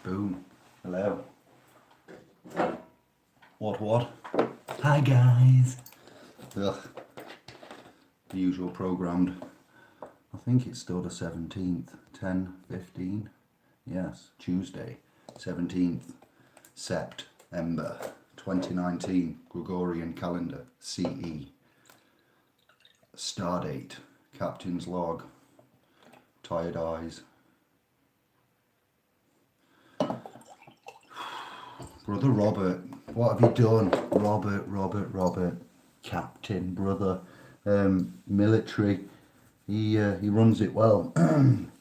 Boom. Hello. What? Hi guys. Ugh. The usual programmed. I think it's still the 17th. 10:15. Yes, Tuesday. 17th September 2019. Gregorian calendar. CE. Stardate. Captain's log. Tired eyes. Brother Robert, what have you done? Robert, Captain, brother, military, he runs it well.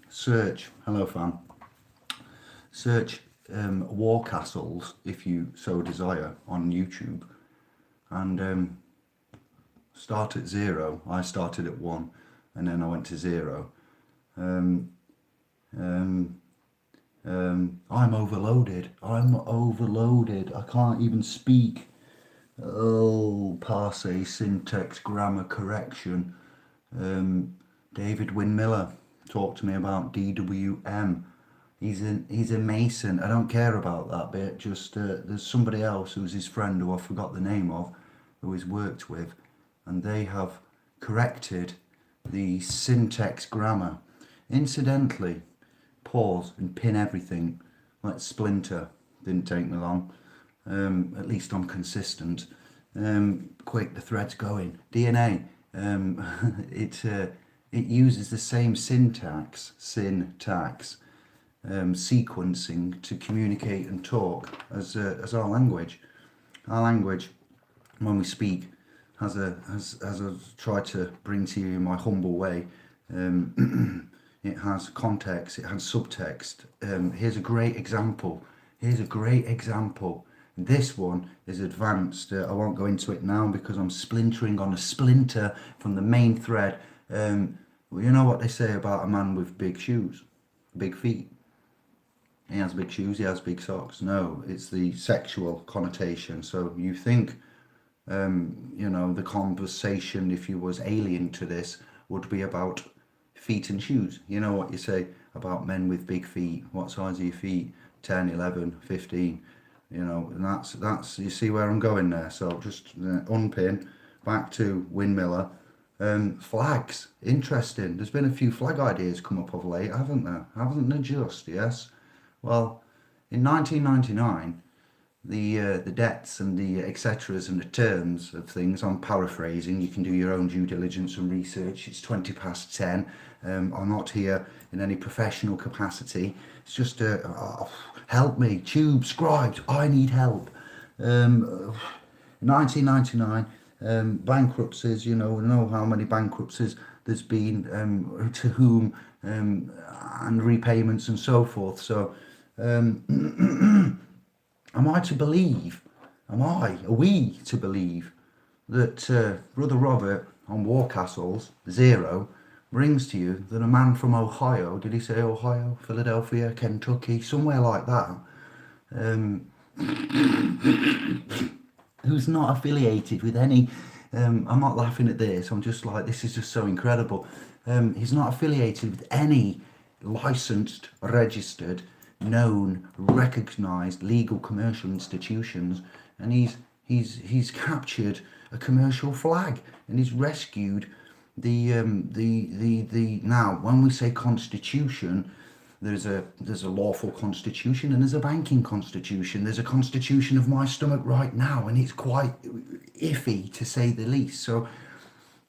Search, hello fam, search war castles if you so desire on YouTube, and start at 0. I started at 1 and then I went to 0. I'm overloaded. I can't even speak. Oh, parse, syntax, grammar, correction. David Windmiller talked to me about DWM. He's a Mason. I don't care about that bit. Just there's somebody else who's his friend who I forgot the name of, who he's worked with, and they have corrected the syntax, grammar. Incidentally, pause and pin everything. Like Splinter, didn't take me long. At least I'm consistent. Quick, the thread's going. DNA. It uses the same syntax, sequencing to communicate and talk as our language. Our language, when we speak, has I've tried to bring to you in my humble way. It has context, it has subtext. Here's a great example. This one is advanced. I won't go into it now because I'm splintering on a splinter from the main thread. Well, you know what they say about a man with big shoes, big feet. He has big shoes, he has big socks. No, it's the sexual connotation. So you think, the conversation, if you was alien to this, would be about feet and shoes. You know what you say about men with big feet. What size are your feet? 10, 11, 15. And that's you see where I'm going there. So just unpin back to Windmiller. Flags, interesting. There's been a few flag ideas come up of late, haven't there just? Yes. Well, in 1999, the debts and the etceteras and the terms of things, I'm paraphrasing, you can do your own due diligence and research. It's 20 past 10. I'm not here in any professional capacity. It's just help me, tube, scribes, I need help. 1999, bankruptcies, we know how many bankruptcies there's been, to whom, and repayments and so forth. So, are we to believe that Brother Robert on War Castles, 0, brings to you that a man from Ohio, did he say Ohio, Philadelphia, Kentucky, somewhere like that, who's not affiliated with any, I'm not laughing at this, I'm just like, this is just so incredible. He's not affiliated with any licensed, registered, known, recognised legal commercial institutions, and he's captured a commercial flag and he's rescued the now when we say constitution, there's a lawful constitution and there's a banking constitution. There's a constitution of my stomach right now, and it's quite iffy to say the least. So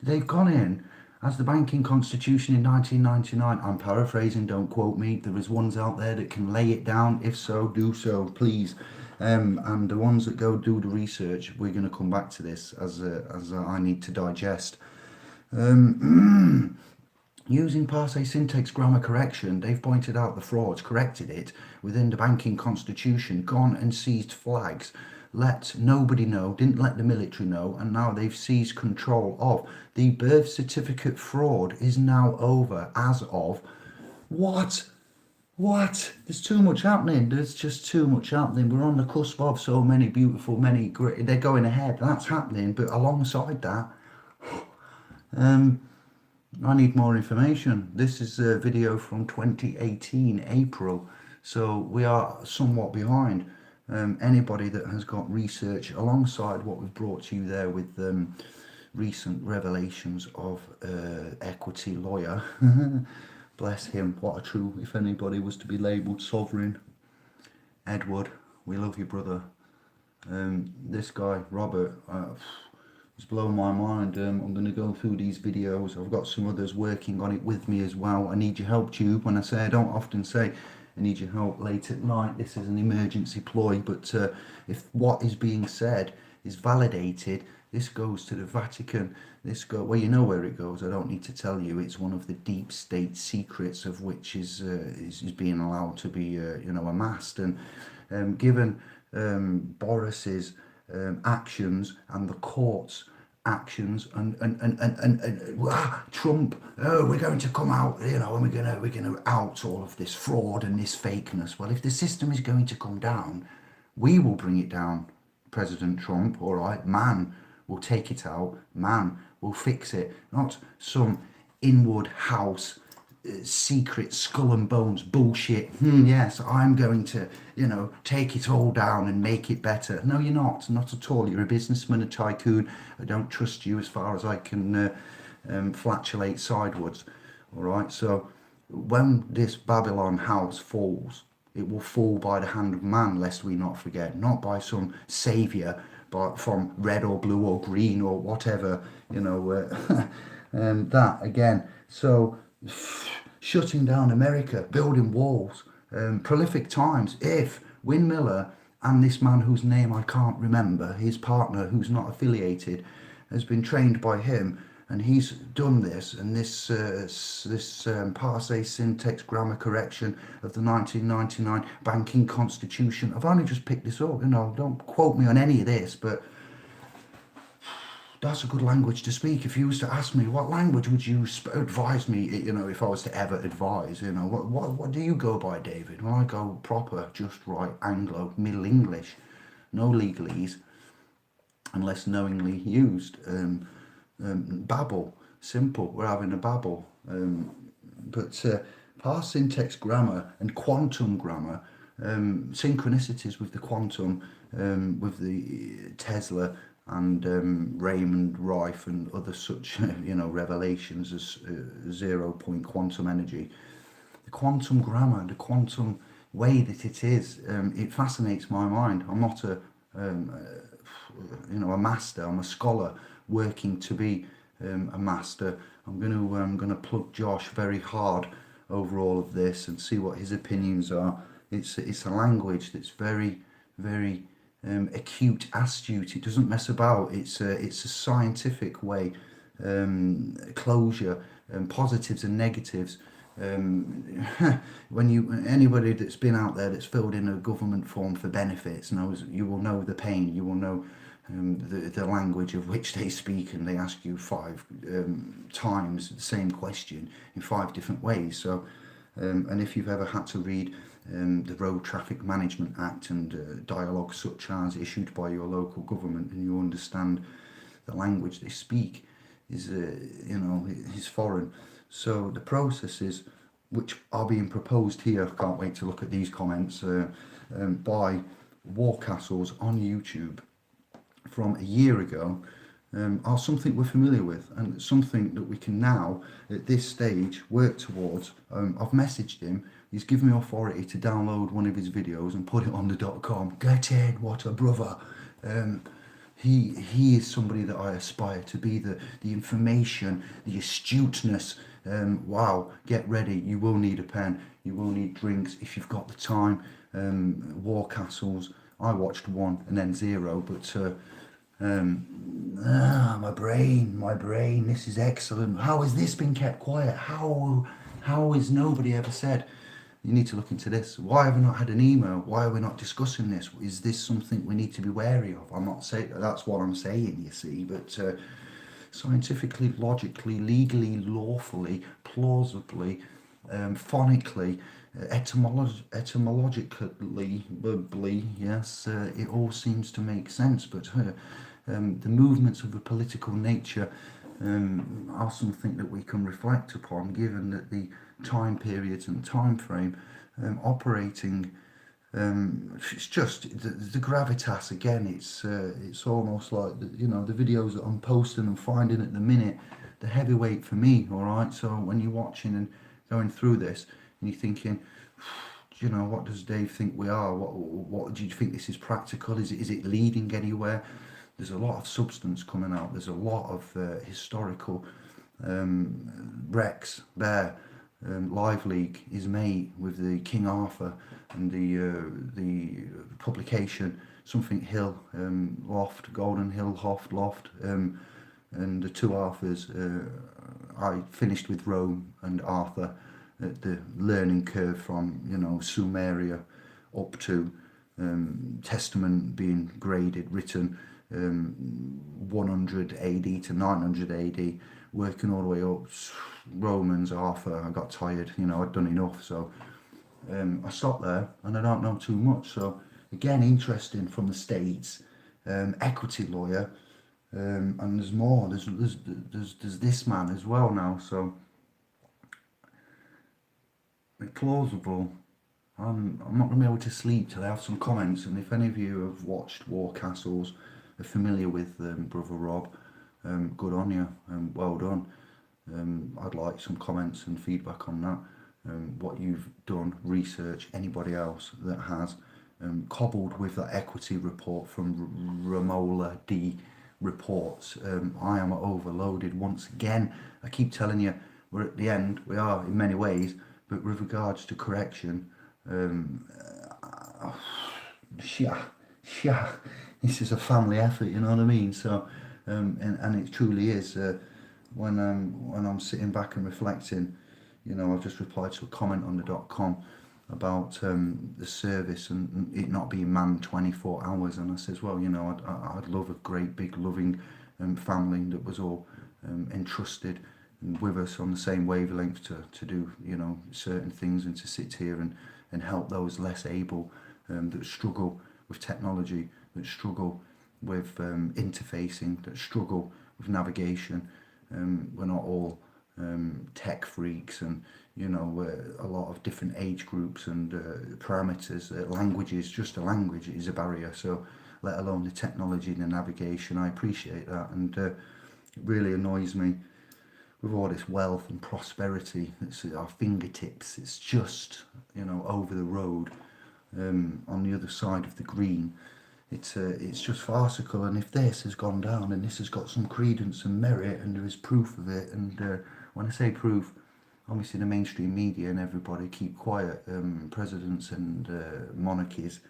they've gone in as the banking constitution in 1999. I'm paraphrasing, don't quote me. There is ones out there that can lay it down. If so, do so, please. And the ones that go do the research, we're going to come back to this as I need to digest. Using parse, syntax, grammar correction, they've pointed out the frauds, corrected it within the banking constitution, gone and seized flags, let nobody know, didn't let the military know, and now they've seized control of. The birth certificate fraud is now over as of what? There's too much happening. There's just too much happening. We're on the cusp of so many beautiful, many great, they're going ahead, that's happening, but alongside that, I need more information. This is a video from 2018, April. So we are somewhat behind. Anybody that has got research alongside what we've brought to you there with recent revelations of equity lawyer, bless him, what a true, if anybody was to be labelled sovereign, Edward, we love you, brother. This guy, Robert, it's blown my mind. I'm going to go through these videos. I've got some others working on it with me as well. I need your help, Tube. When I say, I don't often say I need your help late at night. This is an emergency ploy. But if what is being said is validated, this goes to the Vatican. Well, you know where it goes. I don't need to tell you. It's one of the deep state secrets of which is being allowed to be, amassed. And given Boris's actions and the court's actions and Trump, we're going to come out, and we're going to out all of this fraud and this fakeness. Well, if the system is going to come down, we will bring it down. President Trump, all right, man will take it out, man will fix it, not some inward house secret skull and bones bullshit. Yes, I'm going to, take it all down and make it better. No, you're not at all. You're a businessman, a tycoon. I don't trust you as far as I can flatulate sidewards. All right, so when this Babylon house falls, it will fall by the hand of man, lest we not forget, not by some saviour, but from red or blue or green or whatever, that again. So shutting down America, building walls, prolific times. If Win Miller and this man whose name I can't remember, his partner who's not affiliated, has been trained by him, and he's done this, and this parse syntax grammar correction of the 1999 banking constitution. I've only just picked this up, don't quote me on any of this, but that's a good language to speak. If you was to ask me, what language would you advise me, if I was to ever advise, what do you go by, David? Well, I go proper, just right, Anglo, Middle English, no legalese, unless knowingly used. Babble, simple, we're having a babble. But parse syntax grammar and quantum grammar, synchronicities with the quantum, with the Tesla and Raymond Rife and other such revelations as 0 point quantum energy. The quantum grammar, the quantum way that it is, it fascinates my mind. I'm not a master. I'm a scholar working to be a master. I'm going to plug Josh very hard over all of this and see what his opinions are. It's a language that's very, very acute, astute. It doesn't mess about. It's a scientific way, closure, positives and negatives. When anybody that's been out there that's filled in a government form for benefits knows, you will know the pain. You will know the language of which they speak, and they ask you 5 times the same question in 5 different ways. So, and if you've ever had to read the Road Traffic Management Act and dialogue such as issued by your local government, and you understand the language they speak is foreign. So the processes which are being proposed here, can't wait to look at these comments, by Warcastles on YouTube from a year ago, are something we're familiar with, and something that we can now, at this stage, work towards. I've messaged him. He's given me authority to download one of his videos and put it on the .com. Get in, what a brother. He is somebody that I aspire to be. The information, the astuteness. Wow, get ready. You will need a pen. You will need drinks if you've got the time. Warcastles. I watched 1 and then 0, but my brain, this is excellent. How has this been kept quiet? How has nobody ever said, you need to look into this? Why have we not had an email? Why are we not discussing this? Is this something we need to be wary of? I'm not saying that's what I'm saying, you see, but scientifically, logically, legally, lawfully, plausibly, phonically, etymologically, yes, it all seems to make sense. But the movements of a political nature are something that we can reflect upon, given that the time periods and time frame operating. It's just the gravitas again. It's almost like the videos that I'm posting and finding at the minute, the heavyweight for me. All right. So when you're watching and going through this, and you're thinking, what does Dave think we are? What do you think this is practical? Is it leading anywhere? There's a lot of substance coming out. There's a lot of historical wrecks there. Live League, his mate with the King Arthur, and the publication something Hill, Loft, Golden Hill Loft, and the two Arthurs. I finished with Rome and Arthur at the learning curve from Sumeria up to Testament being graded, written 100 AD to 900 AD, working all the way up. Romans, Arthur, I got tired, I'd done enough, so I stopped there, and I don't know too much. So again, interesting from the States, equity lawyer, and there's more. There's this man as well now. So it's plausible. I'm not going to be able to sleep till I have some comments. And if any of you have watched War Castles, are familiar with Brother Rob, good on you, well done. I'd like some comments and feedback on that. What you've done, research, anybody else that has, cobbled with that equity report from Ramola D reports. I am overloaded once again. I keep telling you, we're at the end. We are in many ways, but with regards to correction, this is a family effort. You know what I mean? So, and it truly is. When I'm sitting back and reflecting, I've just replied to a comment on the .com about the service and it not being manned 24 hours, and I says, well, I'd love a great big loving family that was all entrusted and with us on the same wavelength to do certain things, and to sit here and help those less able, that struggle with technology, that struggle with interfacing, that struggle with navigation. We're not all tech freaks, and a lot of different age groups and parameters. Languages, just a language is a barrier, so let alone the technology and the navigation. I appreciate that, and it really annoys me with all this wealth and prosperity that's at our fingertips. It's just over the road, on the other side of the green. It's just farcical. And if this has gone down and this has got some credence and merit and there is proof of it, and when I say proof, obviously the mainstream media and everybody keep quiet, presidents and monarchies,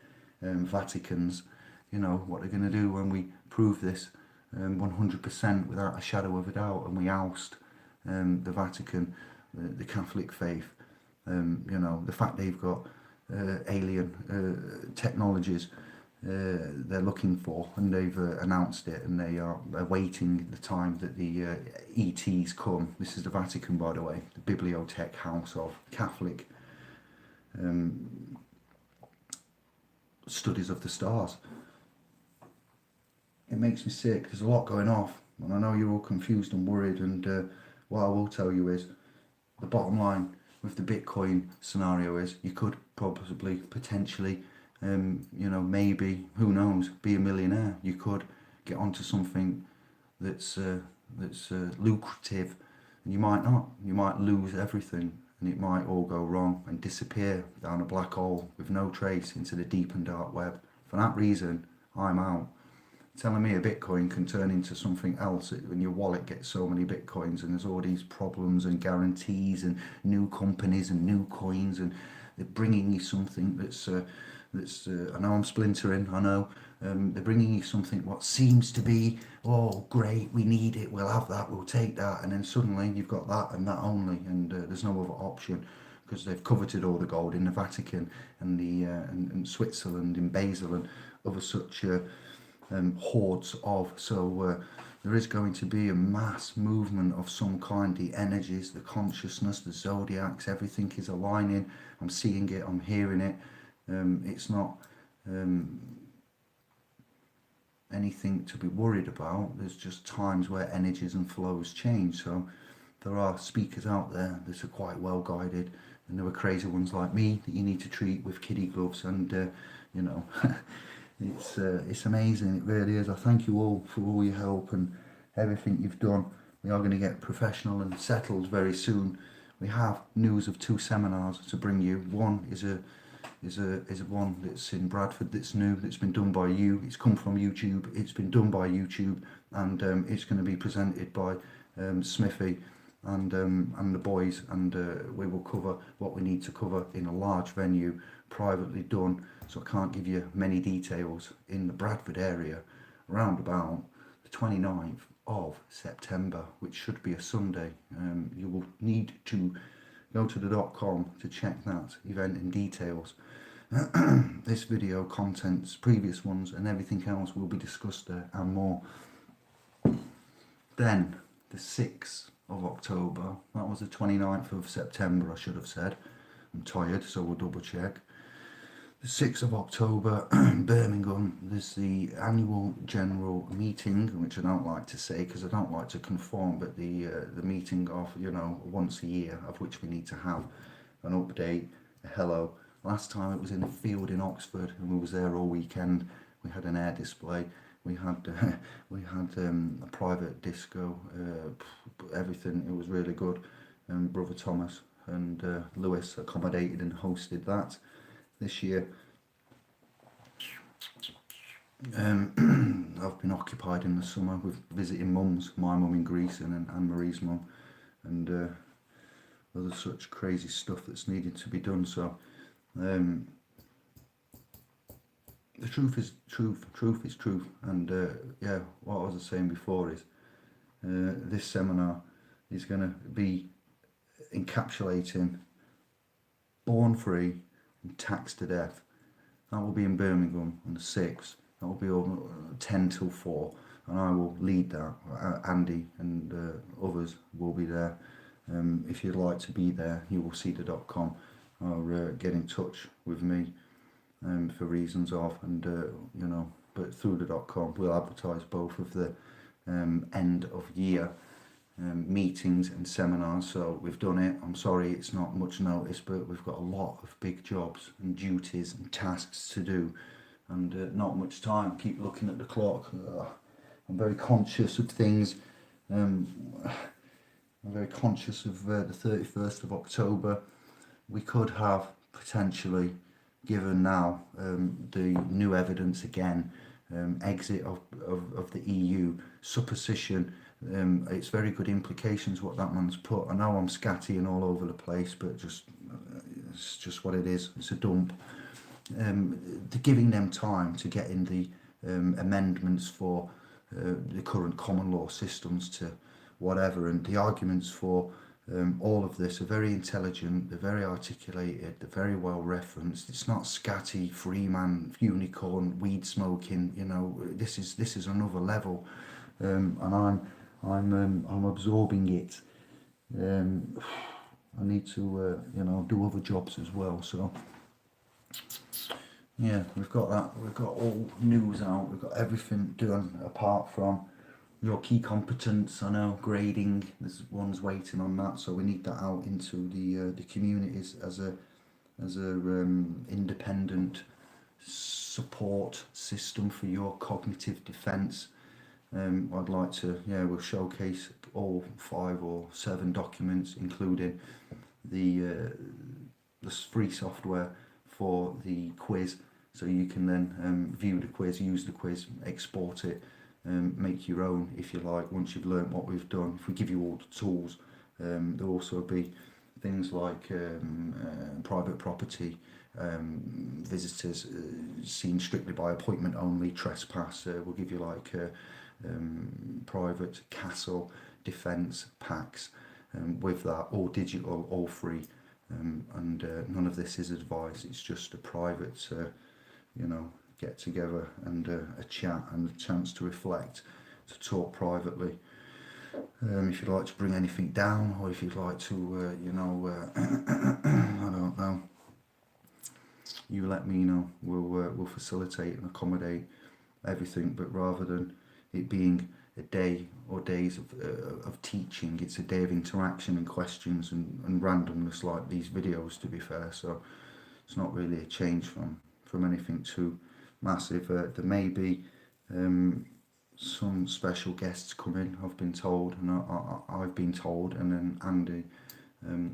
Vaticans, what they're going to do when we prove this 100% without a shadow of a doubt, and we oust the Vatican, the Catholic faith, the fact they've got alien technologies they're looking for, and they've announced it, and they are awaiting the time that the ETs come. This is the Vatican, by the way, the bibliothèque house of Catholic studies of the stars. It makes me sick. There's a lot going off, and I know you're all confused and worried, and what I will tell you is the bottom line with the Bitcoin scenario is you could possibly, potentially, maybe, who knows, be a millionaire. You could get onto something that's lucrative, and you might not. You might lose everything, and it might all go wrong and disappear down a black hole with no trace into the deep and dark web. For that reason, I'm out. Telling me a Bitcoin can turn into something else when your wallet gets so many Bitcoins, and there's all these problems and guarantees and new companies and new coins, and they're bringing you something that's I know I'm splintering, I know, they're bringing you something what seems to be, oh great, we need it, we'll have that, we'll take that, and then suddenly you've got that and that only, and there's no other option, because they've coveted all the gold in the Vatican and the and Switzerland, in Basel, and other such hordes of. So there is going to be a mass movement of some kind. The energies, the consciousness, the zodiacs, everything is aligning. I'm seeing it, I'm hearing it. It's not anything to be worried about. There's just times where energies and flows change. So there are speakers out there that are quite well guided, and there are crazy ones like me that you need to treat with kiddie gloves, and you know, it's amazing. It really is. I thank you all for all your help and everything you've done. We are going to get professional and settled very soon. We have news of 2 seminars to bring you. One is one that's in Bradford, that's new, that's been done by you. It's come from YouTube. It's been done by YouTube, and it's going to be presented by Smithy and the boys, and we will cover what we need to cover in a large venue, privately done. So I can't give you many details. In the Bradford area, around about the 29th of September, which should be a Sunday. You will need to go to the .com to check that event in details. This video contents previous ones, and everything else will be discussed there and more. Then the 6th of October, that was the 29th of September, I should have said. I'm tired, so we'll double check. The 6th of October, Birmingham, there's the annual general meeting, which I don't like to say because I don't like to conform, but the meeting of, once a year, of which we need to have an update, a hello. Last time it was in a field in Oxford, and we was there all weekend. We had an air display. We had a private disco, everything. It was really good. Brother Thomas and Lewis accommodated and hosted that. This year, I've been occupied in the summer with visiting mums, my mum in Greece and Anne-Marie's mum, and other such crazy stuff that's needed to be done. So the truth is truth is truth, and what I was saying before is this seminar is going to be encapsulating born free and taxed to death. That will be in Birmingham on the 6th. That will be over 10 till 4, and I will lead that. Andy and others will be there. If you'd like to be there, you will see the .com or get in touch with me for reasons of, and but through the .com we'll advertise both of the end of year meetings and seminars. So we've done it. I'm sorry it's not much notice, but we've got a lot of big jobs and duties and tasks to do, and not much time. Keep looking at the clock. I'm very conscious of things. I'm very conscious of the 31st of October. We could have potentially, given now the new evidence again, exit of the EU, supposition. It's very good implications what that man's put. I know I'm scatty and all over the place, but it's just what it is. It's a dump. Giving them time to get in the amendments for the current common law systems to whatever, and the arguments for all of this are very intelligent, they're very articulated, they're very well referenced. It's not scatty, freeman, unicorn, weed smoking. This is another level, and I'm absorbing it. I need to do other jobs as well. So yeah, we've got that. We've got all news out. We've got everything done apart from your key competence. I know grading. There's one's waiting on that, so we need that out into the communities as a independent support system for your cognitive defence. I'd like to, we'll showcase all 5 or 7 documents, including the free software for the quiz, so you can then view the quiz, use the quiz, export it, make your own if you like. Once you've learnt what we've done, if we give you all the tools, there'll also be things like private property, visitors seen strictly by appointment only, trespass. We'll give you like private castle defence packs with that, all digital, all free, and none of this is advice. It's just a private get together and a chat and a chance to reflect, to talk privately. If you'd like to bring anything down, or if you'd like to I don't know, you let me know. We'll facilitate and accommodate everything, but rather than it being a day or days of teaching. It's a day of interaction and questions and randomness like these videos, to be fair. So it's not really a change from anything too massive. There may be some special guests coming, I've been told, and I've been told, and then Andy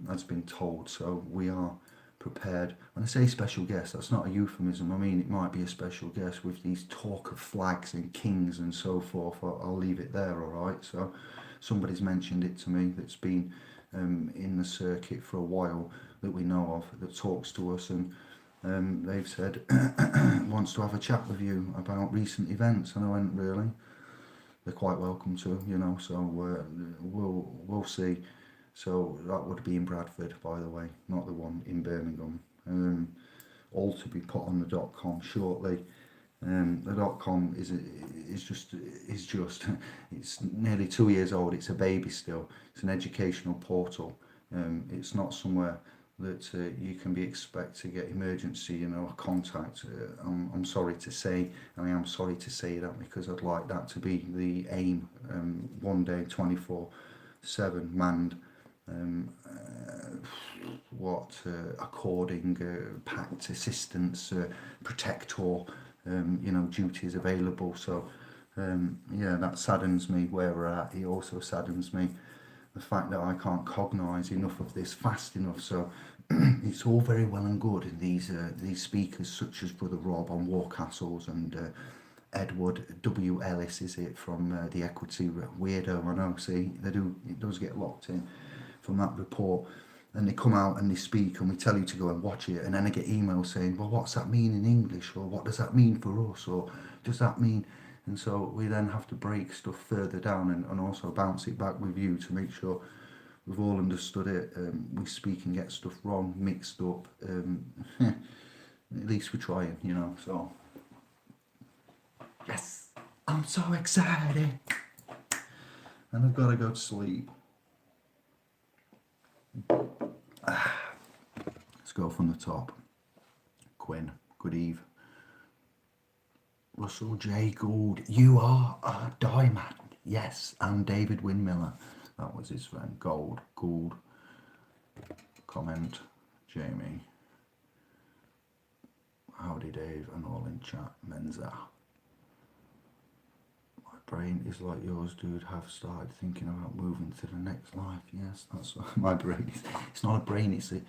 has been told. So we are prepared. When I say special guest, that's not a euphemism. I mean, it might be a special guest with these talk of flags and kings and so forth. I'll leave it there, all right? So somebody's mentioned it to me that's been in the circuit for a while that we know of, that talks to us, and they've said wants to have a chat with you about recent events. And I went, really? They're quite welcome to, you know, so we'll see. So that would be in Bradford, by the way, not the one in Birmingham. All to be put on the .com shortly. The .com is just it's nearly 2 years old. It's a baby still. It's an educational portal. It's not somewhere that you can be expect to get emergency, you know, contact. I'm sorry to say, I'm sorry to say that, because I'd like that to be the aim. One day, 24/7 manned. According packed assistance, protector, you know, duties available. So yeah, that saddens me where we're at. It also saddens me the fact that I can't cognise enough of this fast enough. So it's all very well and good in these speakers such as Brother Rob on Warcastles and Edward W. Ellis, is it, from the Equity Weirdo. I know, see, it does get locked in from that report, and they come out and they speak and we tell you to go and watch it, and then I get emails saying, well, what's that mean in English, or what does that mean for us, or does that mean, and so we then have to break stuff further down and also bounce it back with you to make sure we've all understood it. We speak and get stuff wrong, mixed up. At least we're trying, you know. So yes, I'm so excited, and I've got to go to sleep. Let's go from the top. Quinn, good eve. Russell J. Gould, you are a diamond. Yes, and David Windmiller, that was his friend. Gould. Comment, Jamie. Howdy Dave, and all in chat. Menza. My brain is like yours, dude. Have started thinking about moving to the next life. Yes, that's what my brain is. It's not a brain, it's a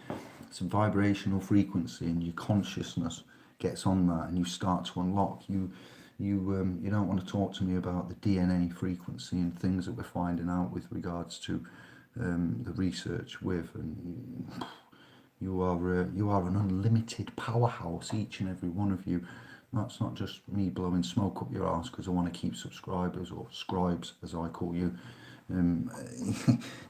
vibrational frequency, and your consciousness gets on that, and you start to unlock. You don't want to talk to me about the DNA frequency and things that we're finding out with regards to the research with, and you are an unlimited powerhouse, each and every one of you. That's not just me blowing smoke up your ass because I want to keep subscribers, or scribes as I call you.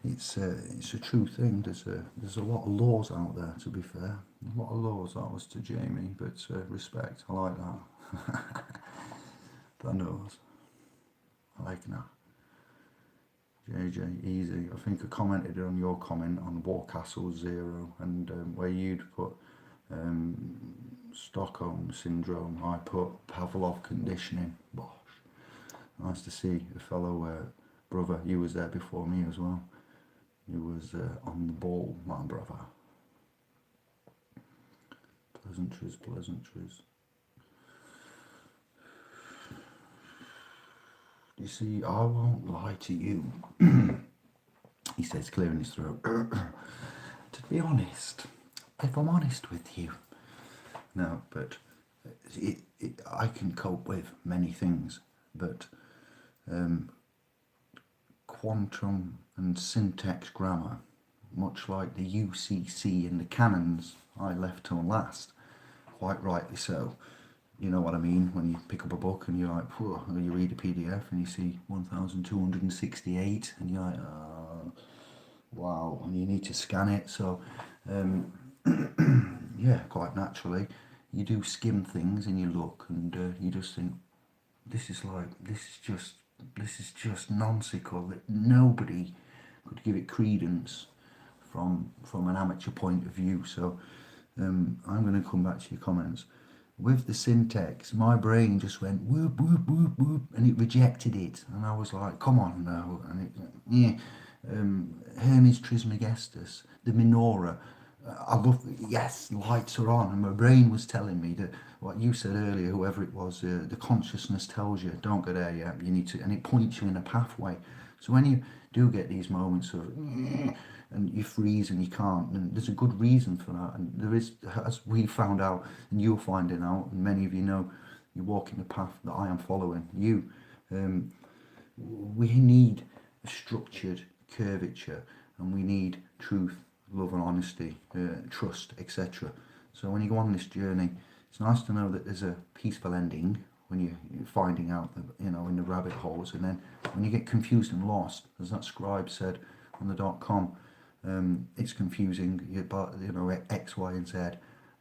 It's a true thing. There's a lot of laws out there, to be fair. A lot of laws. That was to Jamie, but respect. I like that. That knows. I like that. JJ, easy. I think I commented on your comment on Warcastle 0, and where you'd put Stockholm syndrome, I put Pavlov conditioning. Bosh. Nice to see a fellow brother. You was there before me as well. You was on the ball, my brother. Pleasantries. You see, I won't lie to you. He says, clearing his throat. To be honest, if I'm honest with you, no, but I can cope with many things, but quantum and syntax grammar, much like the UCC and the canons, I left till last, quite rightly so. You know what I mean? When you pick up a book and you're like, or you read a PDF and you see 1,268 and you're like, wow, and you need to scan it. So, yeah, quite naturally, you do skim things and you look and you just think, this is just nonsensical, that nobody could give it credence from an amateur point of view. So, I'm going to come back to your comments. with the syntax, my brain just went whoop, whoop, whoop, whoop, and it rejected it. And I was like, come on now. And it, yeah, Hermes Trismegistus, the menorah. I love, yes, lights are on. And my brain was telling me that what you said earlier, whoever it was, the consciousness tells you, don't go there yet, you need to, and it points you in a pathway. So when you do get these moments of, and you freeze and you can't, and there's a good reason for that. And there is, as we found out, and you're finding out, and many of you know, you're walking the path that I am following. We need a structured curvature, and we need truth, love and honesty, trust, etc. So when you go on this journey, it's nice to know that there's a peaceful ending when you're finding out that, in the rabbit holes, and then when you get confused and lost, as that scribe said on the .com, it's confusing, but X, Y, and Z,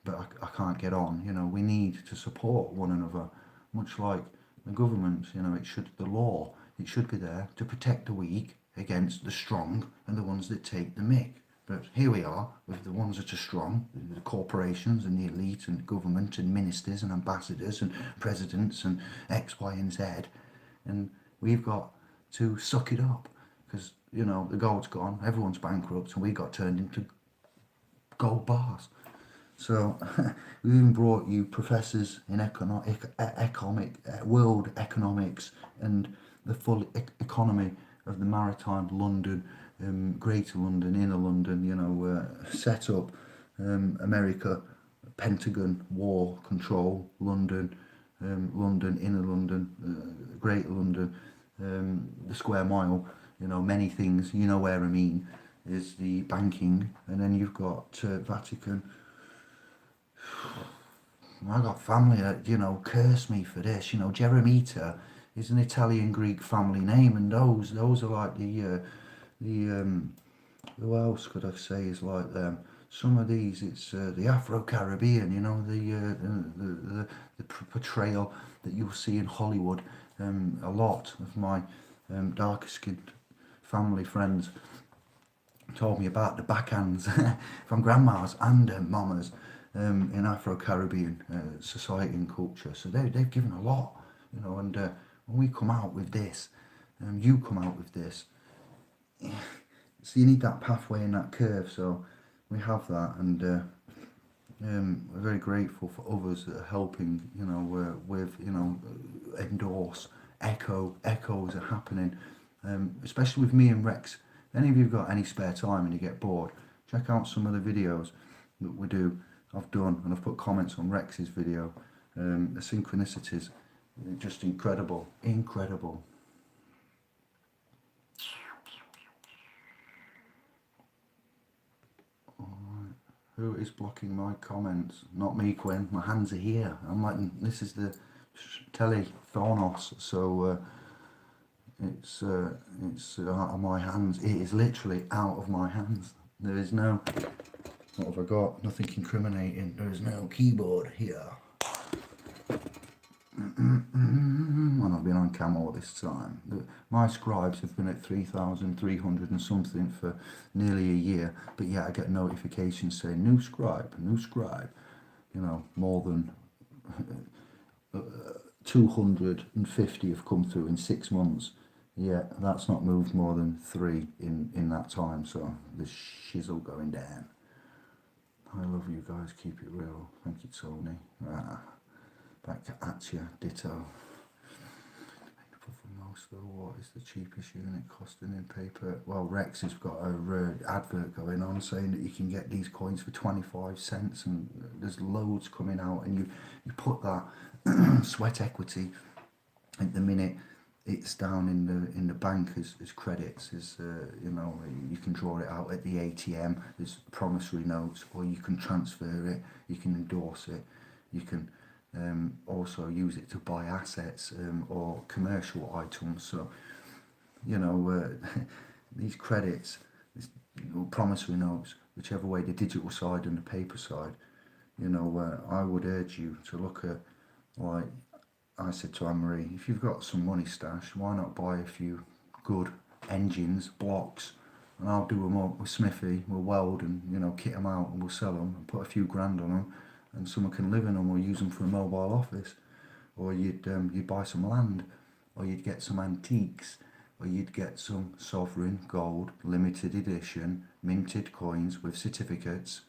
but I can't get on. We need to support one another, much like the government. The law, it should be there to protect the weak against the strong and the ones that take the mick. But here we are with the ones that are strong, the corporations and the elite and government and ministers and ambassadors and presidents and X, Y, and Z, and we've got to suck it up because the gold's gone, everyone's bankrupt, and we got turned into gold bars. So we even brought you professors in world economics and the full economy of the maritime London, Greater London, Inner London, set up America, Pentagon, war control, London, Inner London, Greater London, the square mile, many things, where I mean, is the banking, and then you've got Vatican. I got family that, curse me for this. Jeremita is an Italian Greek family name, and those are like the who else could I say is like them? Some of these, it's the Afro-Caribbean, the portrayal that you'll see in Hollywood. A lot of my darker skinned family friends told me about the backhands from grandmas and mamas in Afro-Caribbean society and culture. So they've given a lot, and when we come out with this, you come out with this, so you need that pathway and that curve. So we have that, and we're very grateful for others that are helping, with, endorse, echoes are happening, especially with me and Rex. If any of you've got any spare time and you get bored, check out some of the videos that I've done, and I've put comments on Rex's video. The synchronicities, just incredible. Who is blocking my comments? Not me, Quinn. My hands are here. I'm like, this is the telly Thornos, so it's out of my hands. It is literally out of my hands. There is no, what have I got? Nothing incriminating. There is no keyboard here. And I've been on camera all this time. My scribes have been at 3,300 and something for nearly a year, but yet I get notifications saying new scribe, more than 250 have come through in 6 months. Yeah, that's not moved more than 3 in that time, so there's shizzle going down. I love you guys, keep it real. Thank you, Tony. Back to Atya, ditto. For most though, what is the cheapest unit costing in paper? Well, Rex has got a advert going on saying that you can get these coins for 25 cents, and there's loads coming out, and you put that sweat equity at the minute. It's down in the bank as credits, you can draw it out at the ATM as promissory notes, or you can transfer it, you can endorse it, you can also use it to buy assets or commercial items. So these credits, promissory notes, whichever way, the digital side and the paper side, I would urge you to look at, like I said to Anne-Marie, if you've got some money stashed, why not buy a few good engines, blocks, and I'll do them up with Smithy, we'll weld and kit them out, and we'll sell them and put a few grand on them, and someone can live in them or use them for a mobile office, or you'd buy some land, or you'd get some antiques, or you'd get some sovereign gold limited edition minted coins with certificates.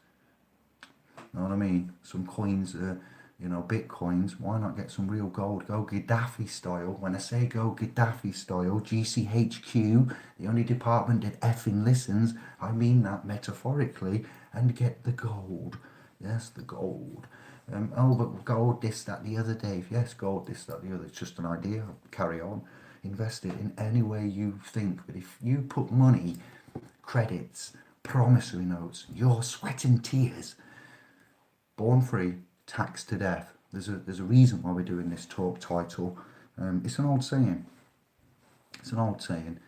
Know what I mean? Some coins, bitcoins. Why not get some real gold? Go Gaddafi style. When I say go Gaddafi style, GCHQ, the only department that effing listens, I mean that metaphorically, and get the gold. Yes, the gold. But gold, this, that, the other, Dave. Yes, gold, this, that, the other. It's just an idea. Carry on. Invest it in any way you think. But if you put money, credits, promissory notes, your sweat and tears, born free, taxed to death. There's a reason why we're doing this talk title. It's an old saying. It's an old saying.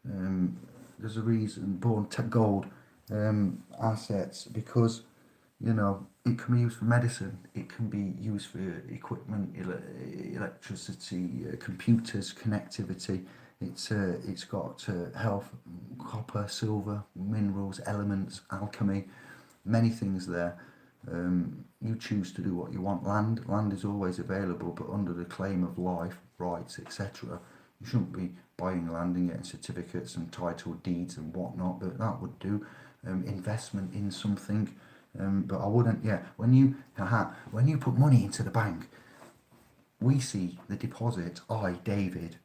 There's a reason. Born gold assets, because it can be used for medicine. It can be used for equipment, electricity, computers, connectivity. It's got health, copper, silver, minerals, elements, alchemy, many things there. You choose to do what you want. Land is always available, but under the claim of life, rights, etc. You shouldn't be buying land and getting certificates and title deeds and whatnot, but that would do. Investment in something, but I wouldn't. Yeah, when you put money into the bank, we see the deposit. David,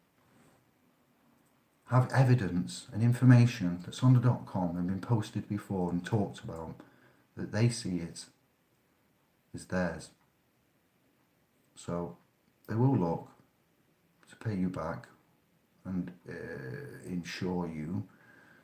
have evidence and information that's on the .com and been posted before and talked about, that they see it as theirs. So they will look to pay you back and insure you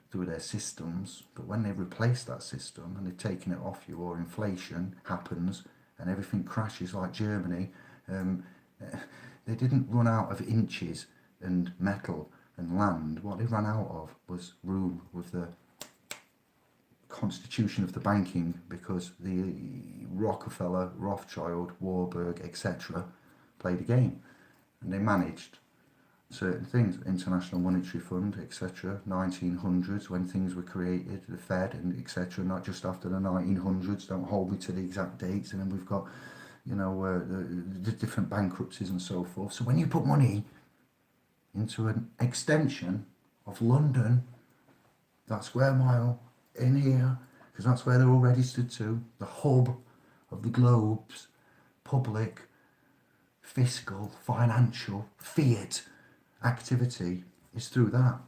through their systems, but when they replace that system and they've taken it off you, or inflation happens and everything crashes like Germany, they didn't run out of inches and metal and land. What they ran out of was room with the constitution of the banking, because the Rockefeller, Rothschild, Warburg, etc. played a game and they managed certain things. International Monetary Fund, etc. 1900s, when things were created, the Fed and etc. Not just after the 1900s. Don't hold me to the exact dates. And then we've got the different bankruptcies and so forth. So when you put money into an extension of London, that square mile in here, because that's where they're all registered to, the hub of the globe's public, fiscal, financial, fiat activity is through that.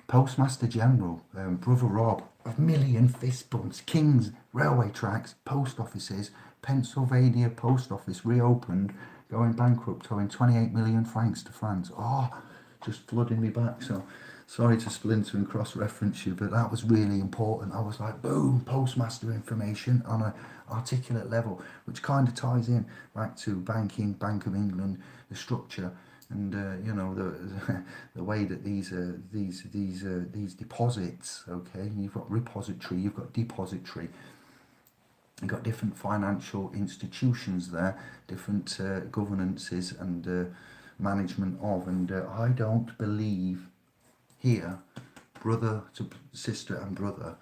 Postmaster General, Brother Rob, a million fist bumps, Kings, railway tracks, post offices, Pennsylvania post office reopened, going bankrupt, owing 28 million francs to France. Just flooding me back. So sorry to splinter and cross-reference you, but that was really important. I was like, boom, postmaster information on an articulate level, which kind of ties in back to banking, Bank of England, the structure, and the way that these deposits. Okay, you've got repository, you've got depository. You've got different financial institutions there, different governances and management of, and I don't believe here, brother to sister and brother,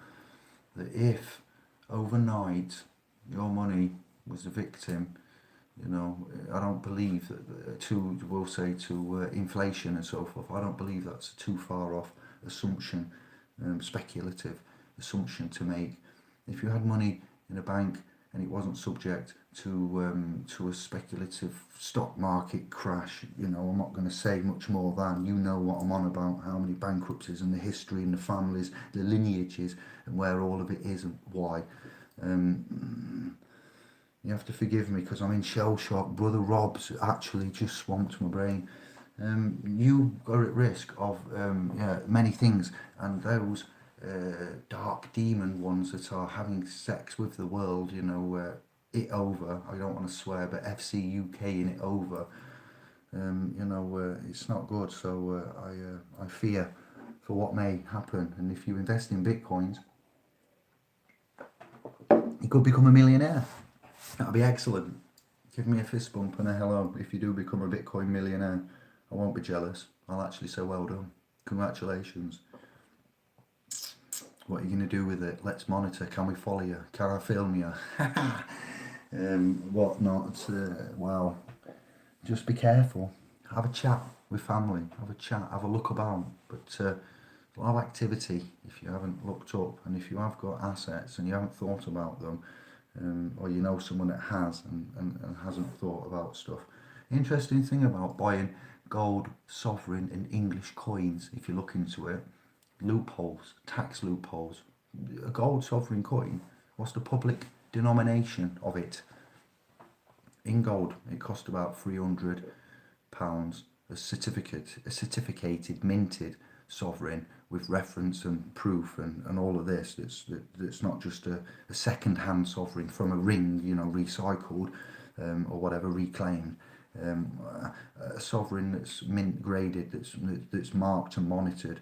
that if overnight your money was a victim, I don't believe that to inflation and so forth. I don't believe that's a too far off assumption, speculative assumption to make. If you had money in a bank and it wasn't subject to a speculative stock market crash, I'm not going to say much more than, what I'm on about, how many bankruptcies and the history and the families, the lineages, and where all of it is and why. You have to forgive me because I'm in shell shock. Brother Rob's actually just swamped my brain. You are at risk of many things, and those dark demon ones that are having sex with the world, it over. I don't want to swear, but FC UK in it over. It's not good. So I fear for what may happen. And if you invest in bitcoins, you could become a millionaire. That'd be excellent. Give me a fist bump and a hello if you do become a Bitcoin millionaire. I won't be jealous. I'll actually say well done. Congratulations. What are you going to do with it? Let's monitor. Can we follow you? Can I film you? What not? Wow. Just be careful. Have a chat with family. Have a chat. Have a look about. But a lot of activity if you haven't looked up, and if you have got assets and you haven't thought about them, or you know someone that has and hasn't thought about stuff. Interesting thing about buying gold, sovereign, and English coins, if you look into it, loopholes, tax loopholes. A gold sovereign coin, what's the public denomination of it? In gold, it cost about £300. A certificated, minted sovereign with reference and proof and all of this. That's not just a second-hand sovereign from a ring, recycled or whatever, reclaimed. A sovereign that's mint graded, that's marked and monitored,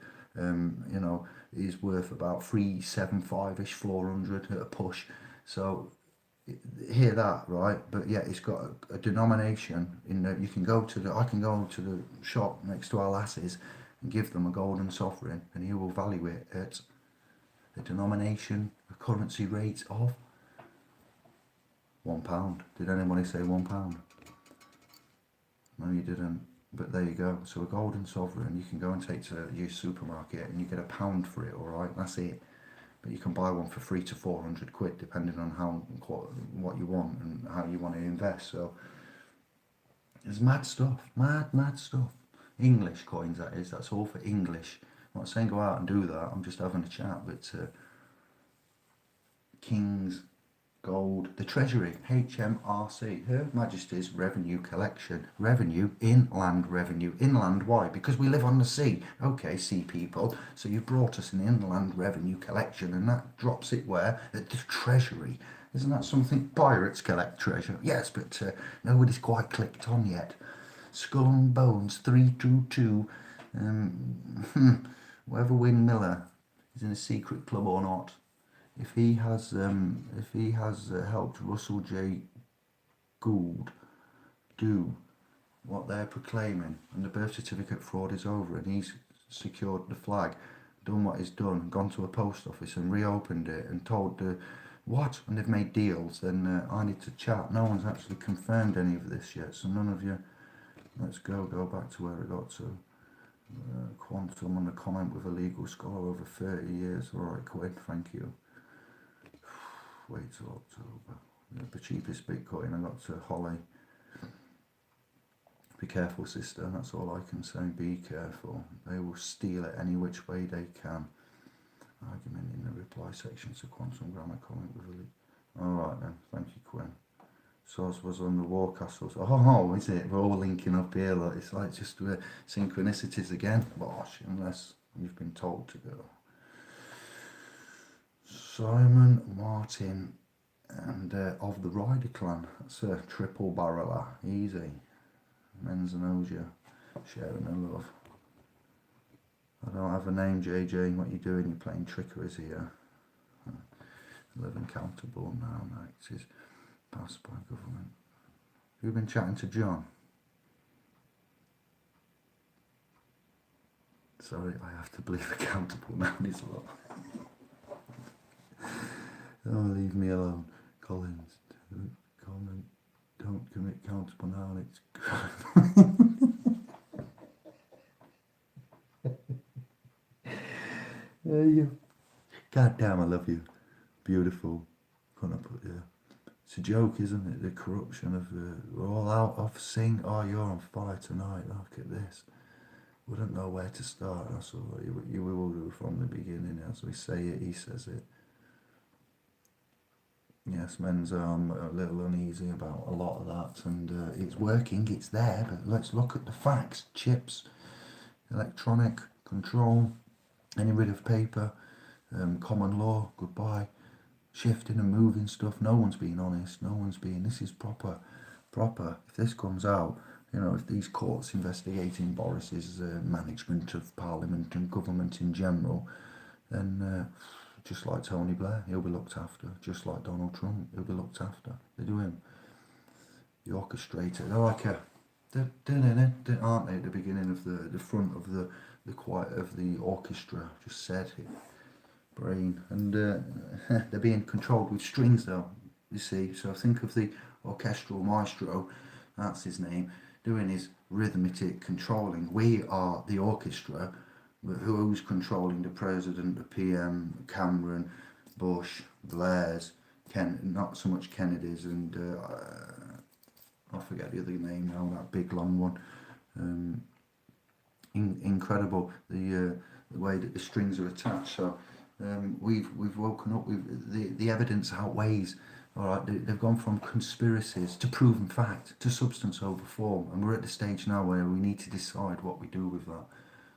is worth about 375ish, 400 at a push. So hear that, right? But yeah, it's got a denomination in that I can go to the shop next to our lasses and give them a golden sovereign, and he will value it at a denomination, a currency rate of £1. Did anybody say £1? No, you didn't. But there you go. So a golden sovereign, you can go and take to your supermarket and you get £1 for it, all right? That's it. But you can buy one for £300 to £400, depending on what you want and how you want to invest. So there's mad stuff, mad stuff. English coins, that is. That's all for English. I'm not saying go out and do that. I'm just having a chat. But King's Gold, the Treasury, HMRC, Her Majesty's Revenue Collection, revenue, inland revenue. Inland, why? Because we live on the sea. Okay, sea people, so you've brought us an inland revenue collection, and that drops it where? At the Treasury. Isn't that something? Pirates collect treasure. Yes, but nobody's quite clicked on yet. Skull and Bones 322. Whether Win Miller is in a secret club or not. If he has helped Russell J. Gould do what they're proclaiming, and the birth certificate fraud is over, and he's secured the flag, done what he's done, gone to a post office and reopened it and told what, and they've made deals, then I need to chat. No one's actually confirmed any of this yet, so none of you. Let's go back to where we got to. Quantum on the comment with a legal scholar over 30 years. All right, Quinn, thank you. Wait till October. The cheapest Bitcoin I got to Holly. Be careful, sister. That's all I can say. Be careful. They will steal it any which way they can. Argument in the reply section to Quantum Grammar comment with a leak. All right then. Thank you, Quinn. Soz was on the war castles. Oh, is it? We're all linking up here. Like, it's like just synchronicities again. Bosh, unless you've been told to go. Simon Martin and of the Ryder clan. That's a triple barreler. Easy. Menzonosia. Sharing the love. I don't have a name, JJ. What you doing? You're playing trickeries here. Live accountable now. Act is passed by government. You've been chatting to John? Sorry, I have to believe accountable now. He's a lot. Oh, leave me alone. Collins, comment, don't commit accountable now. It's there you. God damn, I love you. Beautiful. Couldn't I put you? It's a joke, isn't it? The corruption of we're all out of sync. Oh, you're on fire tonight. Look at this. Wouldn't know where to start. That's all. You will do from the beginning. As we say it, he says it. Yes, men's a little uneasy about a lot of that, and it's working, it's there, but let's look at the facts. Chips, electronic control, getting rid of paper, common law, goodbye, shifting and moving stuff. No one's being honest, this is proper. If this comes out, if these courts investigating Boris's management of Parliament and government in general, then just like Tony Blair, he'll be looked after. Just like Donald Trump, he'll be looked after. They do him. The orchestrator. They're like aren't they, at the beginning of the front of the quiet of the orchestra. Just said it. brain, and they're being controlled with strings though, you see. So think of the orchestral maestro, that's his name, doing his rhythmic controlling. We are the orchestra, who's controlling the president, the PM, Cameron, Bush, Blair's, not so much Kennedy's, and I forget the other name now, that big long one. Incredible the way that the strings are attached. So we've woken up with the evidence outweighs. All right, they've gone from conspiracies to proven fact to substance over form, and we're at the stage now where we need to decide what we do with that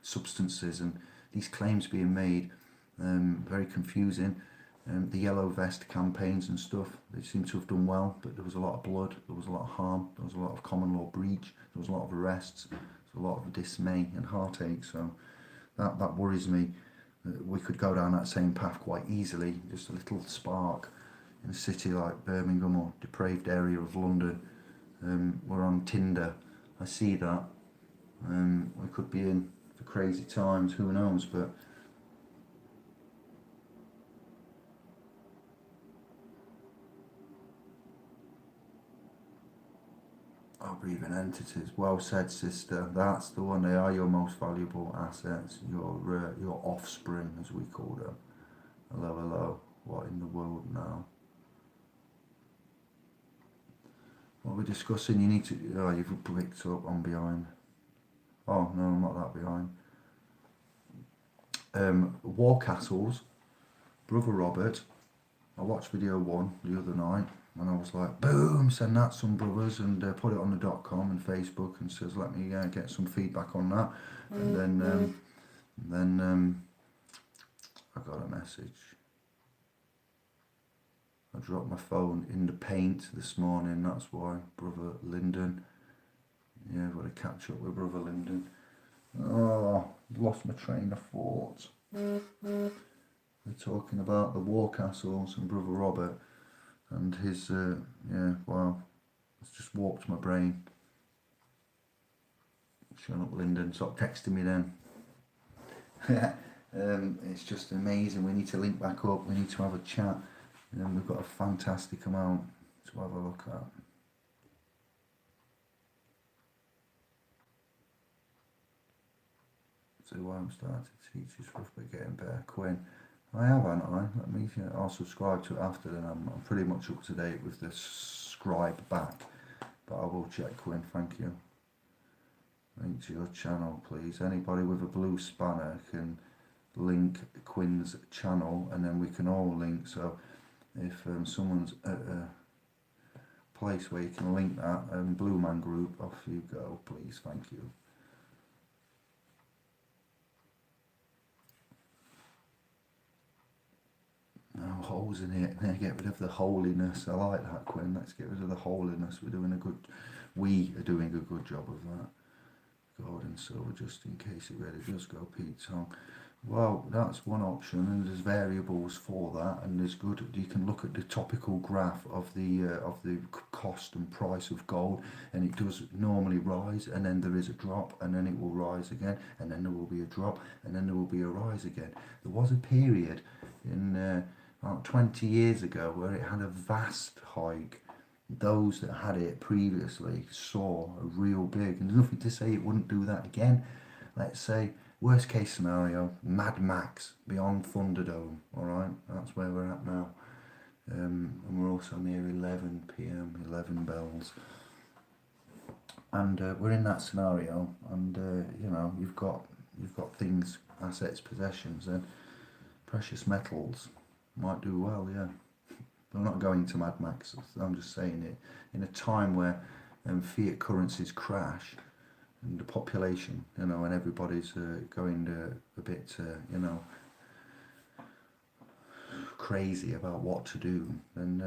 substances and these claims being made. Very confusing. The yellow vest campaigns and stuff, they seem to have done well, but there was a lot of blood, there was a lot of harm, there was a lot of common law breach, there was a lot of arrests, there was a lot of dismay and heartache. So that worries me. We could go down that same path quite easily, just a little spark in a city like Birmingham or depraved area of London. We're on Tinder, I see that. We could be in for crazy times, who knows, but breathing entities. Well said, sister. That's the one. They are your most valuable assets. Your offspring, as we call them. Hello, hello. What in the world now? What we're discussing, you need to. Oh, you've picked up on behind. Oh no, I'm not that behind. War castles. Brother Robert. I watched video 1 the other night. And I was like, boom, send that some brothers, and put it on the .com and Facebook, and says, let me get some feedback on that. And then I got a message. I dropped my phone in the paint this morning, that's why. Brother Lyndon. Yeah, I've got to catch up with Brother Lyndon. Oh, lost my train of thought. We're talking about the war castles and Brother Robert. And his, wow, it's just warped my brain. Shut up, Lyndon, stop texting me then. It's just amazing. We need to link back up, we need to have a chat. And we've got a fantastic amount to have a look at. So I'm starting to teach his stuff but getting better. Quinn. I have, haven't I? Let me. I'll subscribe to it after, then I'm pretty much up to date with the scribe back. But I will check, Quinn. Thank you. Link to your channel, please. Anybody with a blue spanner can link Quinn's channel, and then we can all link. So if someone's at a place where you can link that, Blue Man Group, off you go, please. Thank you. No holes in it. Get rid of the holiness. I like that, Quinn. Let's get rid of the holiness. We are doing a good job of that. Gold and silver, just in case it really does go Pete Tong. Well, that's one option, and there's variables for that, and there's good. You can look at the topical graph of the cost and price of gold, and it does normally rise, and then there is a drop, and then it will rise again, and then there will be a drop, and then there will be a rise again. There was a period in about 20 years ago where it had a vast hike. Those that had it previously saw a real big, and there's nothing to say it wouldn't do that again. Let's say, worst case scenario, Mad Max Beyond Thunderdome. Alright, that's where we're at now. And we're also near 11 p.m, 11 bells. And we're in that scenario, and you've got things, assets, possessions, and precious metals might do well, yeah. I'm not going to Mad Max, I'm just saying it. In a time where fiat currencies crash and the population, and everybody's going a bit, crazy about what to do, and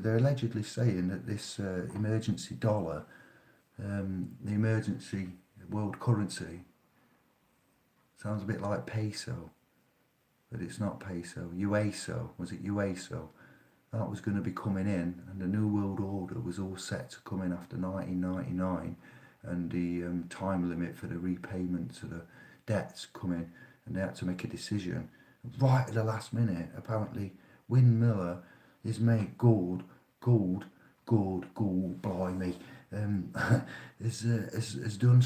they're allegedly saying that this emergency dollar, the emergency world currency, sounds a bit like peso, but it's not peso. UASO, was it UASO? That was going to be coming in, and the New World Order was all set to come in after 1999, and the time limit for the repayment to the debts come in, and they had to make a decision, right at the last minute, apparently Windmiller is made gold, blimey. Um, has done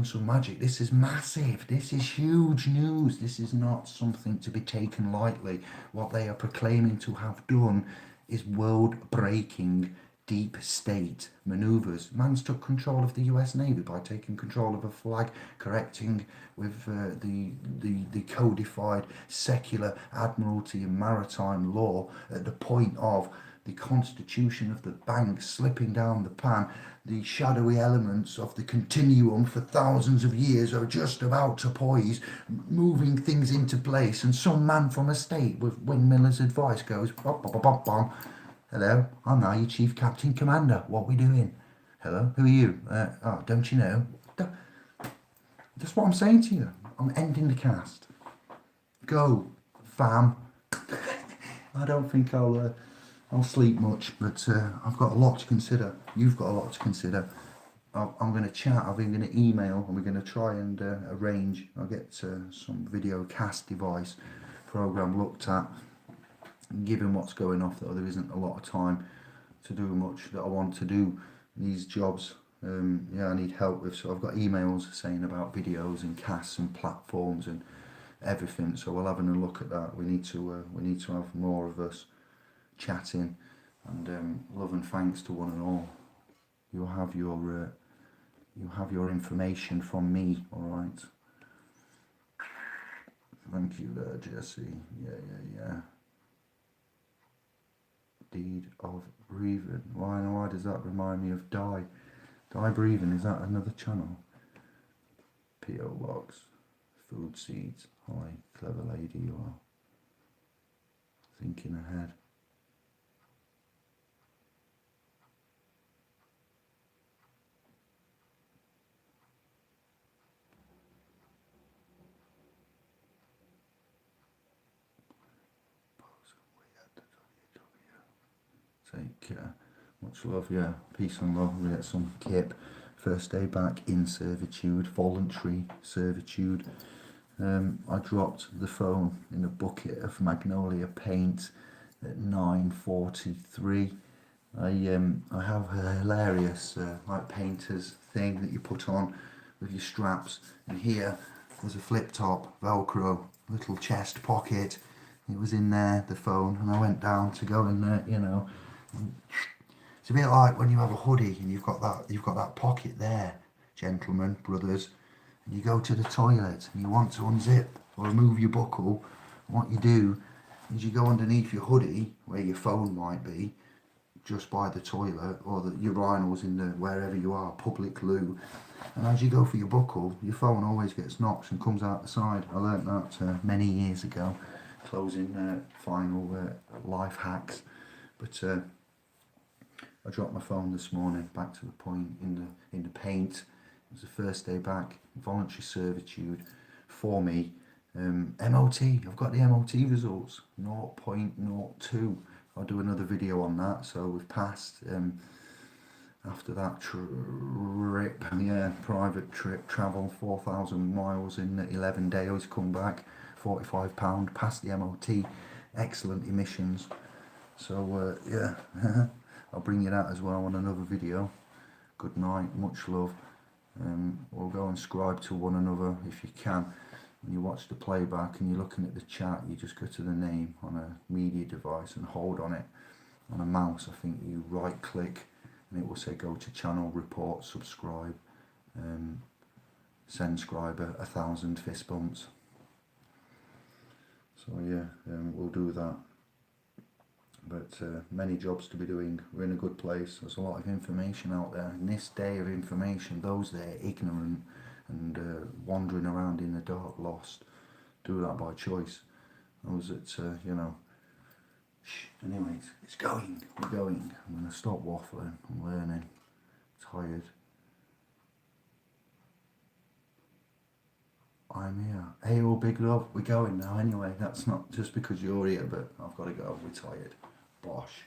some magic. This is massive. This is huge news. This is not something to be taken lightly. What they are proclaiming to have done is world-breaking deep state maneuvers. Man's took control of the US Navy by taking control of a flag, correcting with the codified secular admiralty and maritime law at the point of the constitution of the bank slipping down the pan. The shadowy elements of the continuum for thousands of years are just about to poise, moving things into place, and some man from a state with Windmiller's advice goes, bom, bom, bom, bom. Hello, I'm now your chief captain commander. What we doing? Hello, who are you? Oh, don't you know? That's what I'm saying to you. I'm ending the cast. Go, fam. I don't think I'll sleep much, but I've got a lot to consider. You've got a lot to consider. I'm going to chat. I'm going to email, and we're going to try and arrange. I'll get some video cast device program looked at. Given what's going off, though, there isn't a lot of time to do much that I want to do. These jobs, I need help with. So I've got emails saying about videos and casts and platforms and everything. So we'll having a look at that. We need to have more of us chatting, and love and thanks to one and all. You'll have your information from me. All right. Thank you there, Jesse. Yeah. Deed of Breathing. Why does that remind me of Die Breathing? Is that another channel? P.O. Box. Food Seeds. Hi, clever lady you are. Thinking ahead. Take care. Much love, yeah. Peace and love. We get some kip. First day back in servitude, voluntary servitude. I dropped the phone in a bucket of magnolia paint at 9:43. I have a hilarious like painter's thing that you put on with your straps, and here there's a flip top Velcro little chest pocket. It was in there, the phone, and I went down to go in there, It's a bit like when you have a hoodie and you've got that pocket there, gentlemen, brothers, and you go to the toilet and you want to unzip or remove your buckle. What you do is you go underneath your hoodie where your phone might be, just by the toilet, or the urinals in the wherever you are, public loo, and as you go for your buckle, your phone always gets knocked and comes out the side. I learnt that many years ago. Closing final life hacks, but I dropped my phone this morning. Back to the point in the paint. It was the first day back, voluntary servitude for me. MOT. I've got the MOT results 0.02. I'll do another video on that. So we've passed after that trip, private trip, travel 4,000 miles in 11 days, come back, £45, passed the MOT, excellent emissions. So I'll bring you that as well on another video. Good night, much love. We'll go and subscribe to one another if you can. When you watch the playback and you're looking at the chat, you just go to the name on a media device and hold on it. On a mouse, I think you right click and it will say go to channel, report, subscribe, send scriber 1,000 fist bumps. So we'll do that. But many jobs to be doing. We're in a good place. There's a lot of information out there. In this day of information, those that are ignorant and wandering around in the dark, lost, do that by choice. Those that, anyways, it's going. We're going. I'm going to stop waffling. I'm learning. Tired. I'm here. Hey, all big love. We're going now anyway. That's not just because you're here, but I've got to go. We're tired. Bosh.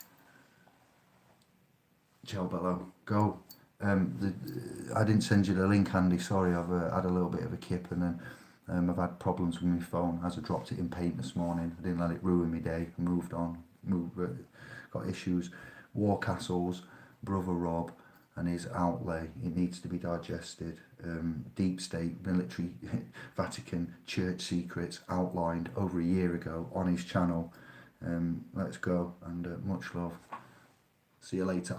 Ciao, Bello. Go. I didn't send you the link, Andy. Sorry, I've had a little bit of a kip, and then I've had problems with my phone as I dropped it in paint this morning. I didn't let it ruin my day. I moved on. Got issues. War Castles, Brother Rob, and his outlay. It needs to be digested. Deep state, military, Vatican, church secrets outlined over a year ago on his channel. Let's go, and much love. See you later.